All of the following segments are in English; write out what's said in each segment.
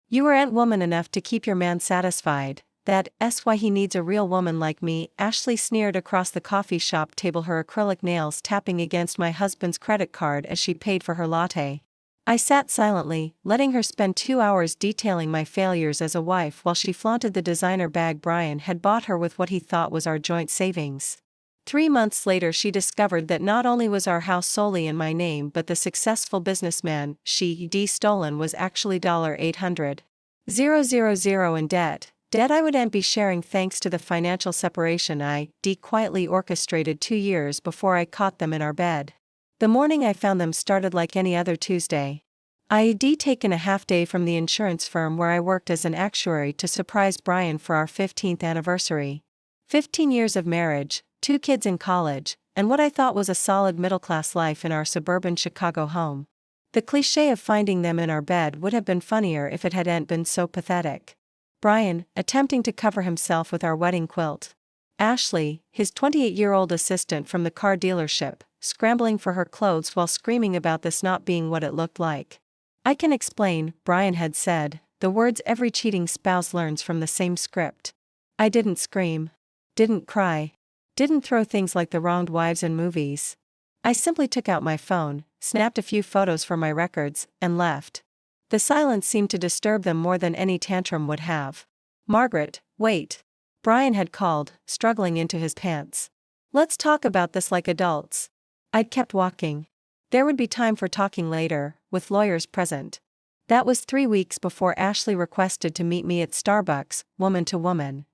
You aren't woman enough to keep your man satisfied. That's why he needs a real woman like me. Ashley sneered across the coffee shop table, her acrylic nails tapping against my husband's credit card as she paid for her latte. I sat silently, letting her spend 2 hours detailing my failures as a wife while she flaunted the designer bag Brian had bought her with what he thought was our joint savings. 3 months later, she discovered that not only was our house solely in my name, but the successful businessman she'd stolen was actually $800,000 in debt. Debt I wouldn't be sharing thanks to the financial separation I'd quietly orchestrated 2 years before I caught them in our bed. The morning I found them started like any other Tuesday. I'd taken a half day from the insurance firm where I worked as an actuary to surprise Brian for our 15th anniversary. 15 years of marriage, 2 kids in college, and what I thought was a solid middle-class life in our suburban Chicago home. The cliché of finding them in our bed would have been funnier if it hadn't been so pathetic. Brian, attempting to cover himself with our wedding quilt. Ashley, his 28-year-old assistant from the car dealership, scrambling for her clothes while screaming about this not being what it looked like. I can explain, Brian had said, the words every cheating spouse learns from the same script. I didn't scream. Didn't cry. Didn't throw things like the wronged wives in movies. I simply took out my phone, snapped a few photos for my records, and left. The silence seemed to disturb them more than any tantrum would have. Margaret, wait. Brian had called, struggling into his pants. Let's talk about this like adults. I'd kept walking. There would be time for talking later, with lawyers present. That was 3 weeks before Ashley requested to meet me at Starbucks, woman to woman.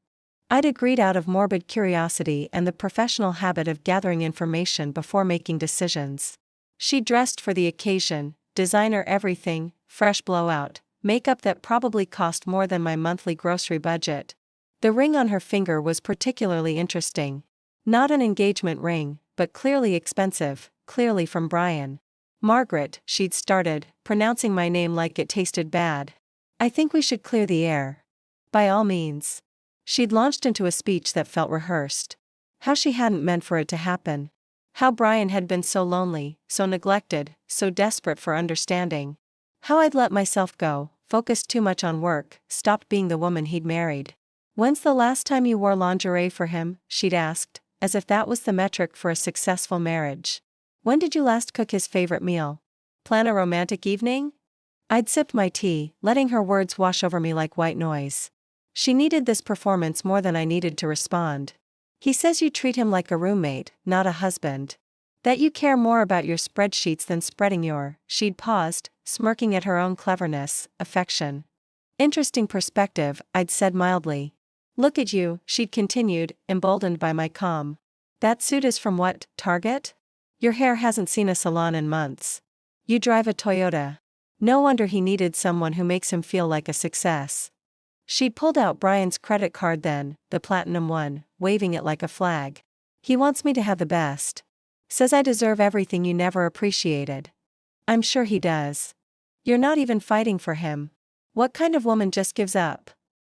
I'd agreed out of morbid curiosity and the professional habit of gathering information before making decisions. She dressed for the occasion, designer everything, fresh blowout, makeup that probably cost more than my monthly grocery budget. The ring on her finger was particularly interesting. Not an engagement ring, but clearly expensive, clearly from Brian. Margaret, she'd started, pronouncing my name like it tasted bad. I think we should clear the air. By all means. She'd launched into a speech that felt rehearsed. How she hadn't meant for it to happen. How Brian had been so lonely, so neglected, so desperate for understanding. How I'd let myself go, focused too much on work, stopped being the woman he'd married. When's the last time you wore lingerie for him? She'd asked, as if that was the metric for a successful marriage. When did you last cook his favorite meal? Plan a romantic evening? I'd sipped my tea, letting her words wash over me like white noise. She needed this performance more than I needed to respond. He says you treat him like a roommate, not a husband. That you care more about your spreadsheets than spreading your, she'd paused, smirking at her own cleverness, affection. Interesting perspective, I'd said mildly. Look at you, she'd continued, emboldened by my calm. That suit is from what, Target? Your hair hasn't seen a salon in months. You drive a Toyota. No wonder he needed someone who makes him feel like a success. She'd pulled out Brian's credit card then, the platinum one, waving it like a flag. He wants me to have the best. Says I deserve everything you never appreciated. I'm sure he does. You're not even fighting for him. What kind of woman just gives up?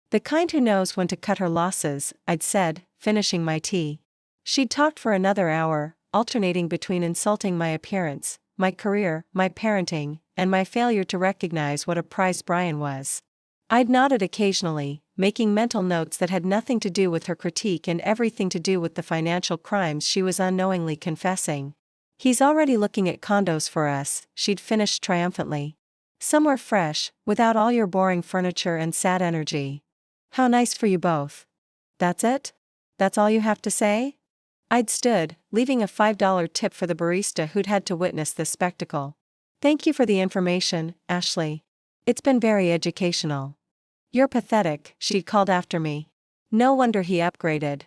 The kind who knows when to cut her losses, I'd said, finishing my tea. She'd talked for another hour, alternating between insulting my appearance, my career, my parenting, and my failure to recognize what a prize Brian was. I'd nodded occasionally, making mental notes that had nothing to do with her critique and everything to do with the financial crimes she was unknowingly confessing. He's already looking at condos for us, she'd finished triumphantly. Somewhere fresh, without all your boring furniture and sad energy. How nice for you both. That's it? That's all you have to say? I'd stood, leaving a $5 tip for the barista who'd had to witness this spectacle. Thank you for the information, Ashley. It's been very educational. You're pathetic, she'd called after me. No wonder he upgraded.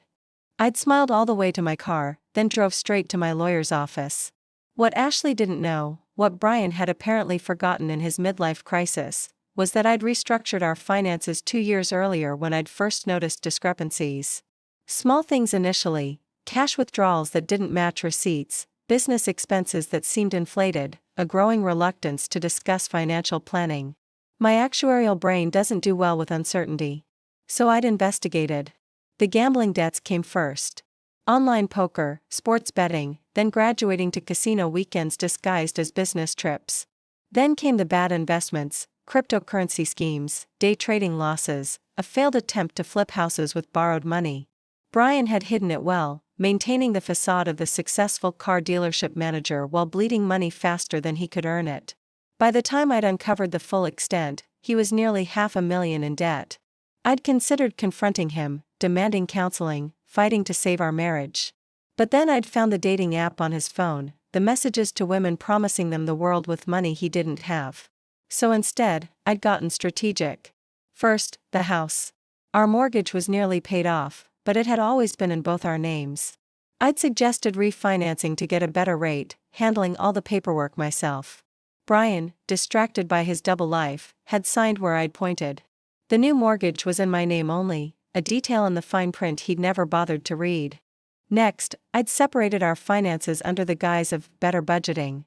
I'd smiled all the way to my car, then drove straight to my lawyer's office. What Ashley didn't know, what Brian had apparently forgotten in his midlife crisis, was that I'd restructured our finances 2 years earlier when I'd first noticed discrepancies. Small things initially, cash withdrawals that didn't match receipts, business expenses that seemed inflated, a growing reluctance to discuss financial planning. My actuarial brain doesn't do well with uncertainty. So I'd investigated. The gambling debts came first. Online poker, sports betting, then graduating to casino weekends disguised as business trips. Then came the bad investments, cryptocurrency schemes, day trading losses, a failed attempt to flip houses with borrowed money. Brian had hidden it well, maintaining the facade of the successful car dealership manager while bleeding money faster than he could earn it. By the time I'd uncovered the full extent, he was nearly $500,000 in debt. I'd considered confronting him, demanding counseling, fighting to save our marriage. But then I'd found the dating app on his phone, the messages to women promising them the world with money he didn't have. So instead, I'd gotten strategic. First, the house. Our mortgage was nearly paid off, but it had always been in both our names. I'd suggested refinancing to get a better rate, handling all the paperwork myself. Brian, distracted by his double life, had signed where I'd pointed. The new mortgage was in my name only, a detail in the fine print he'd never bothered to read. Next, I'd separated our finances under the guise of better budgeting.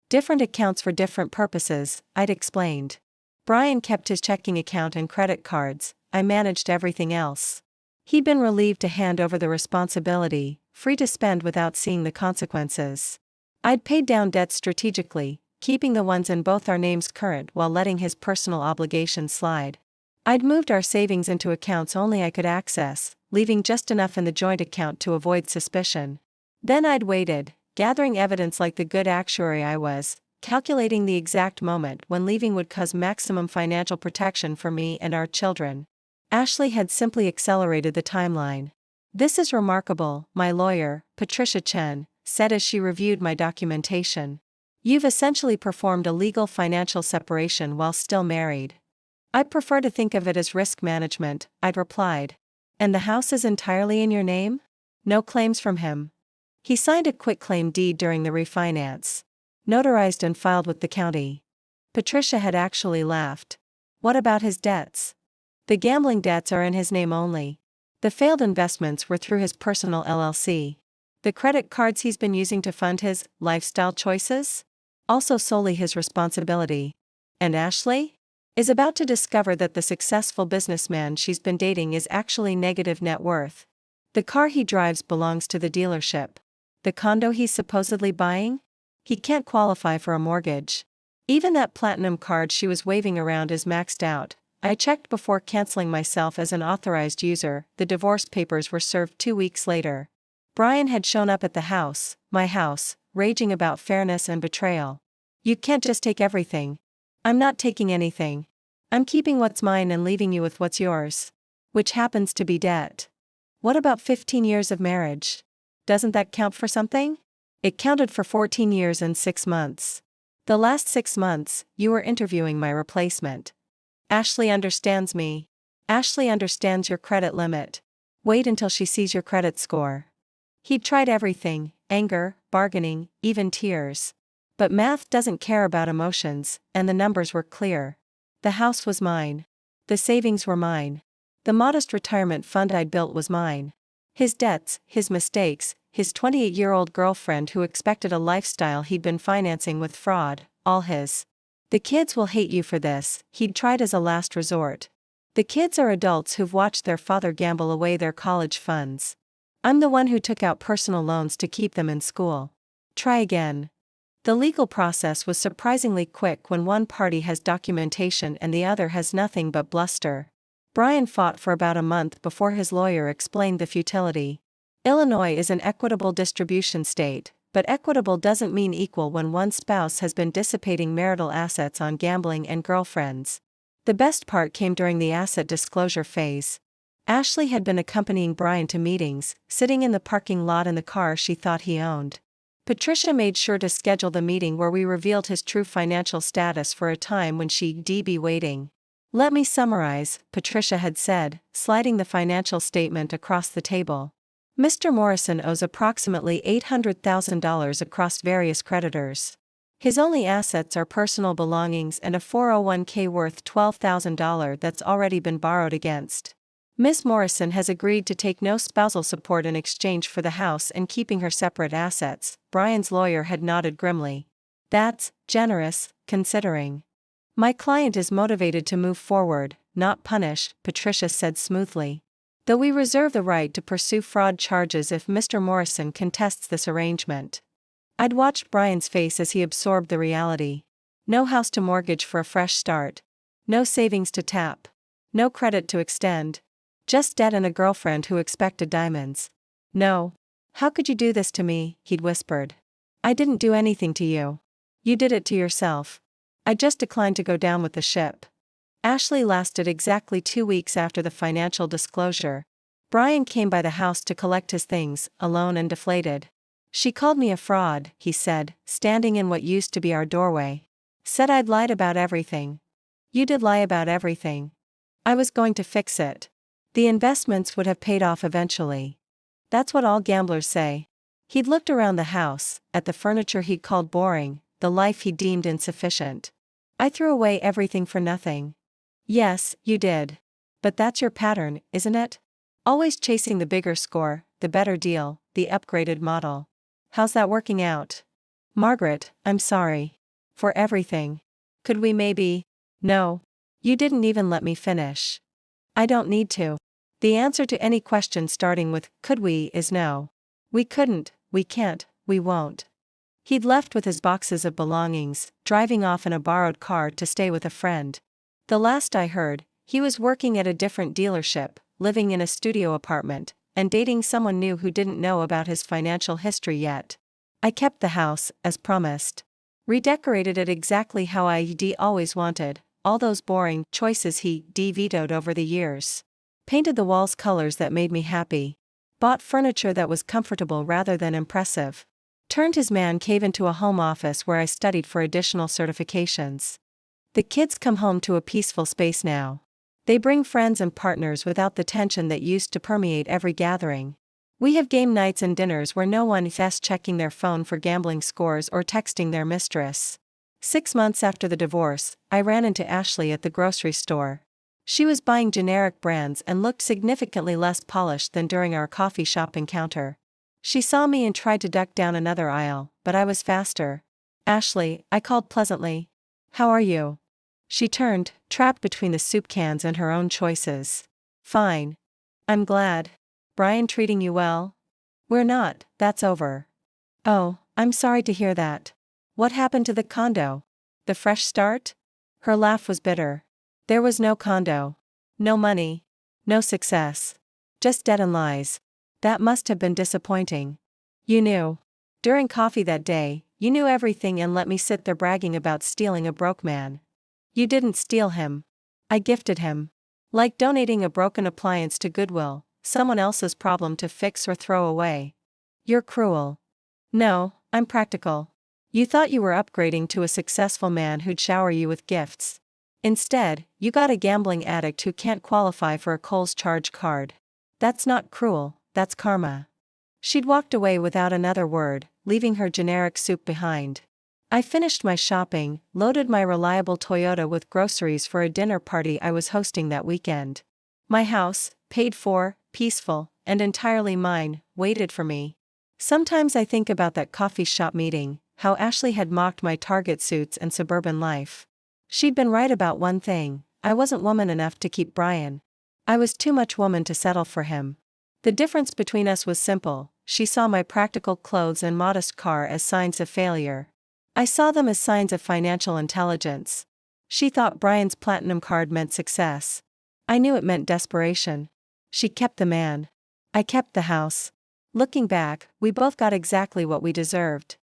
Different accounts for different purposes, I'd explained. Brian kept his checking account and credit cards, I managed everything else. He'd been relieved to hand over the responsibility, free to spend without seeing the consequences. I'd paid down debts strategically, keeping the ones in both our names current while letting his personal obligations slide. I'd moved our savings into accounts only I could access, leaving just enough in the joint account to avoid suspicion. Then I'd waited, gathering evidence like the good actuary I was, calculating the exact moment when leaving would cause maximum financial protection for me and our children. Ashley had simply accelerated the timeline. "This is remarkable," my lawyer, Patricia Chen, said as she reviewed my documentation. "You've essentially performed a legal financial separation while still married." "I prefer to think of it as risk management," I'd replied. "And the house is entirely in your name? No claims from him?" He signed a quitclaim deed during the refinance. Notarized and filed with the county. Patricia had actually laughed. "What about his debts?" "The gambling debts are in his name only. The failed investments were through his personal LLC. The credit cards he's been using to fund his lifestyle choices? Also solely his responsibility." "And Ashley?" "Is about to discover that the successful businessman she's been dating is actually negative net worth. The car he drives belongs to the dealership. The condo he's supposedly buying? He can't qualify for a mortgage. Even that platinum card she was waving around is maxed out. I checked before canceling myself as an authorized user." The divorce papers were served 2 weeks later. Brian had shown up at the house, my house, raging about fairness and betrayal. "You can't just take everything." "I'm not taking anything. I'm keeping what's mine and leaving you with what's yours. Which happens to be debt." "What about 15 years of marriage? Doesn't that count for something?" "It counted for 14 years and 6 months. The last 6 months, you were interviewing my replacement." "Ashley understands me." "Ashley understands your credit limit. Wait until she sees your credit score." He'd tried everything, anger, bargaining, even tears. But math doesn't care about emotions, and the numbers were clear. The house was mine. The savings were mine. The modest retirement fund I'd built was mine. His debts, his mistakes, his 28-year-old girlfriend who expected a lifestyle he'd been financing with fraud, all his. "The kids will hate you for this," he'd tried as a last resort. "The kids are adults who've watched their father gamble away their college funds. I'm the one who took out personal loans to keep them in school. Try again." The legal process was surprisingly quick when one party has documentation and the other has nothing but bluster. Brian fought for about a month before his lawyer explained the futility. Illinois is an equitable distribution state, but equitable doesn't mean equal when one spouse has been dissipating marital assets on gambling and girlfriends. The best part came during the asset disclosure phase. Ashley had been accompanying Brian to meetings, sitting in the parking lot in the car she thought he owned. Patricia made sure to schedule the meeting where we revealed his true financial status for a time when she'd be waiting. "Let me summarize," Patricia had said, sliding the financial statement across the table. "Mr. Morrison owes approximately $800,000 across various creditors. His only assets are personal belongings and a 401k worth $12,000 that's already been borrowed against. Ms. Morrison has agreed to take no spousal support in exchange for the house and keeping her separate assets." Brian's lawyer had nodded grimly. "That's generous, considering. My client is motivated to move forward, not punish," Patricia said smoothly. "Though we reserve the right to pursue fraud charges if Mr. Morrison contests this arrangement." I'd watched Brian's face as he absorbed the reality. No house to mortgage for a fresh start. No savings to tap. No credit to extend. Just debt and a girlfriend who expected diamonds. No. How could you do this to me, he'd whispered. I didn't do anything to you. You did it to yourself. I just declined to go down with the ship. Ashley lasted exactly 2 weeks after the financial disclosure. Brian came by the house to collect his things, alone and deflated. She called me a fraud, he said, standing in what used to be our doorway. Said I'd lied about everything. You did lie about everything. I was going to fix it. The investments would have paid off eventually. That's what all gamblers say. He'd looked around the house, at the furniture he'd called boring, the life he deemed insufficient. I threw away everything for nothing. Yes, you did. But that's your pattern, isn't it? Always chasing the bigger score, the better deal, the upgraded model. How's that working out? Margaret, I'm sorry. For everything. Could we maybe? No. You didn't even let me finish. I don't need to. The answer to any question starting with could we is no. We couldn't, we can't, we won't. He'd left with his boxes of belongings, driving off in a borrowed car to stay with a friend. The last I heard, he was working at a different dealership, living in a studio apartment, and dating someone new who didn't know about his financial history yet. I kept the house, as promised. Redecorated it exactly how I'd always wanted, all those boring choices he'd vetoed over the years. Painted the walls colors that made me happy. Bought furniture that was comfortable rather than impressive. Turned his man cave into a home office where I studied for additional certifications. The kids come home to a peaceful space now. They bring friends and partners without the tension that used to permeate every gathering. We have game nights and dinners where no one is checking their phone for gambling scores or texting their mistress. 6 months after the divorce, I ran into Ashley at the grocery store. She was buying generic brands and looked significantly less polished than during our coffee shop encounter. She saw me and tried to duck down another aisle, but I was faster. Ashley, I called pleasantly. How are you? She turned, trapped between the soup cans and her own choices. Fine. I'm glad. Brian treating you well? We're not, that's over. Oh, I'm sorry to hear that. What happened to the condo? The fresh start? Her laugh was bitter. There was no condo. No money. No success. Just debt and lies. That must have been disappointing. You knew. During coffee that day, you knew everything and let me sit there bragging about stealing a broke man. You didn't steal him. I gifted him. Like donating a broken appliance to Goodwill, someone else's problem to fix or throw away. You're cruel. No, I'm practical. You thought you were upgrading to a successful man who'd shower you with gifts. Instead, you got a gambling addict who can't qualify for a Kohl's charge card. That's not cruel, that's karma. She'd walked away without another word, leaving her generic soup behind. I finished my shopping, loaded my reliable Toyota with groceries for a dinner party I was hosting that weekend. My house, paid for, peaceful, and entirely mine, waited for me. Sometimes I think about that coffee shop meeting, how Ashley had mocked my Target suits and suburban life. She'd been right about one thing, I wasn't woman enough to keep Brian. I was too much woman to settle for him. The difference between us was simple, she saw my practical clothes and modest car as signs of failure. I saw them as signs of financial intelligence. She thought Brian's platinum card meant success. I knew it meant desperation. She kept the man. I kept the house. Looking back, we both got exactly what we deserved.